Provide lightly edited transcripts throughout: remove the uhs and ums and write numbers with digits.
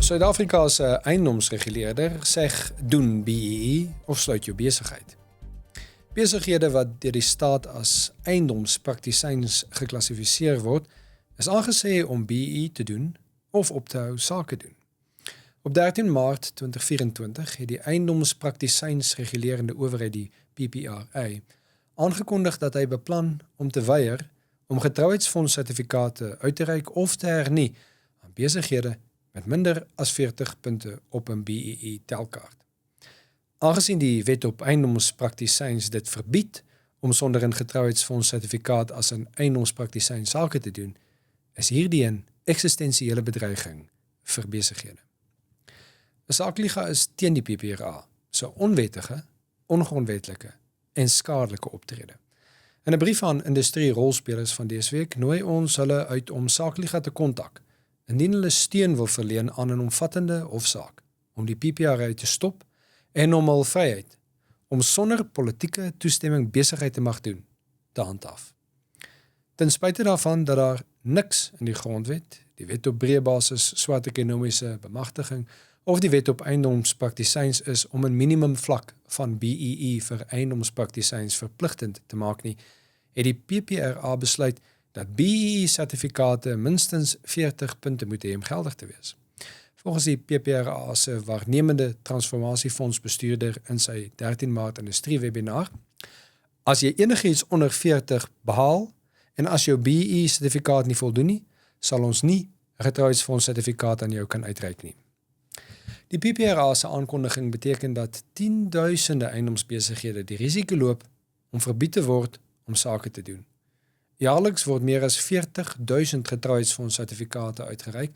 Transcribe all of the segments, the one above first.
Suid-Afrika se eiendomsreguleerder sê doen BEE of sluit jou besigheid. Besighede wat deur die staat as eiendomspraktisyns geklassifiseer word, is aangesê om BEE te doen of op te hou sake doen. Op 13 Maart 2024 het die eiendomspraktisyns regulerende owerheid, die PPRA, aangekondig dat hy beplan om te weier om getrouheidsfonds-sertifikate uit te reik of te hernie aan besighede met minder as 40 punte op 'n BEE telkaart. Aangesien die wet op eiendomspraktisyns dit verbied om sonder 'n getrouheidsfonds-sertifikaat as 'n eiendomspraktisyn sake te doen, is hierdie 'n eksistensiële bedreiging vir besighede. 'n Saakliga is teen die PPRA, so onwettige, ongrondwetlike en skadelike optrede. In 'n brief aan industrie-rolspelers van dese week nooi ons hulle uit om Saakliga te kontak indien hulle steun wil verleen aan 'n omvattende hofsaak om die PPRA te stop en om hul vryheid om sonder politieke toestemming besigheid te mag doen te handhaaf. Ten spyte daarvan dat daar niks in die grondwet, die wet op breë basis swart ekonomiese bemagtiging of die wet op eiendomspraktisyns is om 'n minimum vlak van BEE vir eiendomspraktisyns verpligtend te maak nie, het die PPRA besluit dat BEE-sertifikate minstens 40 punte moet hê om geldig te wees. Volgens die PPRA se waarnemende transformasiefondsbestuurder in sy 13 Maart industrie-webinar, as jy enigiets onder 40 behaal en as jou BEE-sertifikaat nie voldoen nie, sal ons nie 'n getrouheidsfonds-sertifikaat aan jou kan uitreik nie. Die PPRA se aankondiging beteken dat tienduisende eiendomsbesighede die risiko loop om verbied te word om sake te doen. Jaarliks word meer as 40.000 getrouheidsfonds-sertifikate uitgereik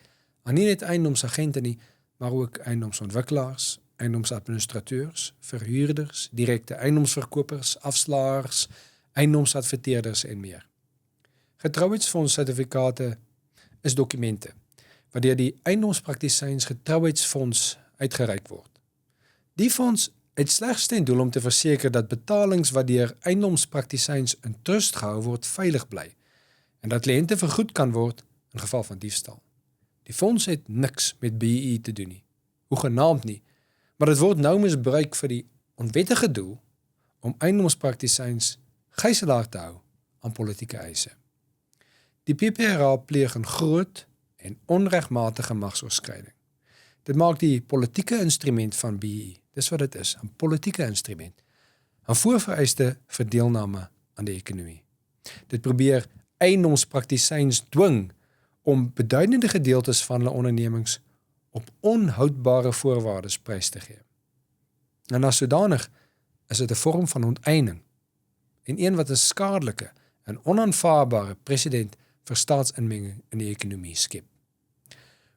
aan nie net eiendomsagente nie, maar ook eiendomsontwikkelaars, eiendomsadministrateurs, verhuurders, direkte eiendomsverkopers, afslaers, eiendomsadverteerders en meer. Getrouheidsfonds-sertifikate is dokumente wat deur die eiendomspraktisyns getrouheidsfonds uitgereik word. Die fonds het slegs ten doel om te verseker dat betalings wat deur eiendomspraktisyns in trust gehou word veilig bly en dat kliënte vergoed kan word in geval van diefstal. Die fonds het niks met BEE te doen nie, hoegenaamd nie, maar dit word nou misbruik vir die onwettige doel om eiendomspraktisyns gijslaar te hou aan politieke eise. Die PPRA pleeg 'n groot en onregmatige magsoorskreding. Dit maak die politieke instrument van BEE, dis wat dit is, 'n politieke instrument, 'n voorvereiste vir deelname aan die ekonomie. Dit probeer eiendomspraktisyns dwing om beduidende gedeeltes van hulle ondernemings op onhoudbare voorwaardes prys te gee. En as sodanig is dit 'n vorm van onteiening en een wat 'n skadelike en onaanvaarbare presedent vir staatsinmenging in die ekonomie skep.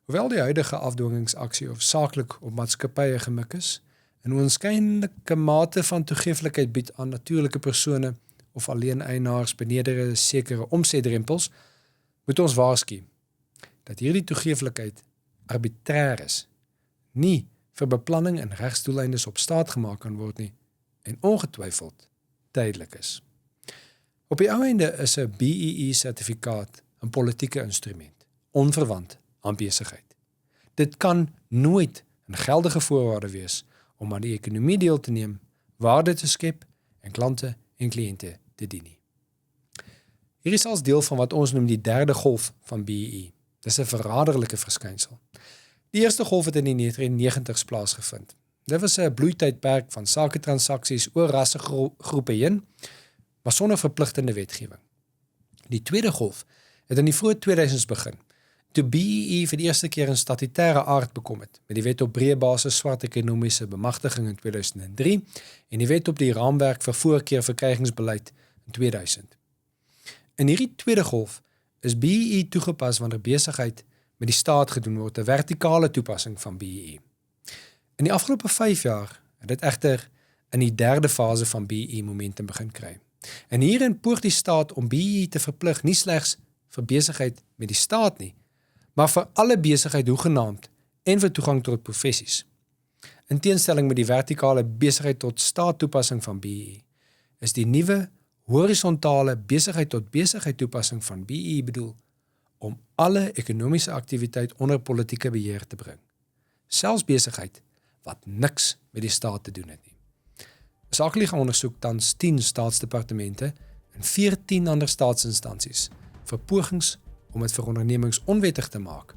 Hoewel die huidige afdwingingsaksie hoofsaaklik op maatskappye gemik is en 'n oënskynlike mate van toegeeflikheid bied aan natuurlike persone of alleen eienaars benede sekere omsetdrempels, moet ons waarsku dat hierdie toegeeflikheid arbitrêr is, nie vir beplanning en regsdoeleindes op staat gemaak kan word nie en ongetwyfeld tydelik is. Op die ou einde is 'n BEE-sertifikaat 'n politieke instrument, onverwant aan besigheid. Dit kan nooit 'n geldige voorwaarde wees om aan die ekonomie deel te neem, waarde te skep en klante en kliënte te dien nie. Hier is als deel van wat ons noem die derde golf van BEE. Dis 'n verraderlike verskynsel. Die eerste golf het in die 1990s plaasgevind. Dit was 'n bloeitydperk van saketransaksies oor rassegroepe heen, maar sonder verpligtende wetgewing. Die tweede golf het in die vroeë 2000s begin, toe BEE vir die eerste keer 'n statutêre aard bekom het, met die wet op breë basis swart ekonomiese bemagtiging in 2003 en die wet op die raamwerk vir voorkeurverkrygingsbeleid in 2000. In hierdie tweede golf is BEE toegepas wanneer besigheid met die staat gedoen word, 'n vertikale toepassing van BEE. In die afgelope 5 jaar het dit egter in die derde fase van BEE momentum begin kry. En hierin poog die staat om BEE te verplig nie slegs vir besigheid met die staat nie, maar vir alle besigheid hoegenaamd en vir toegang tot professies. In teenstelling met die vertikale besigheid tot staat toepassing van BEE, is die nuwe horisontale besigheid tot besigheid toepassing van BEE bedoel om alle ekonomiese aktiwiteit onder politieke beheer te bring. selfs besigheid wat niks met die staat te doen het nie. Sakelig ondersoek tans 10 staatsdepartemente en 14 ander staatsinstansies vir pogings om dit vir ondernemings onwettig te maak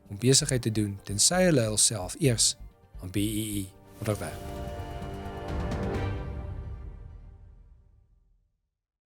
om besigheid te doen tensy hulle hulself eers aan BEE onderwerp.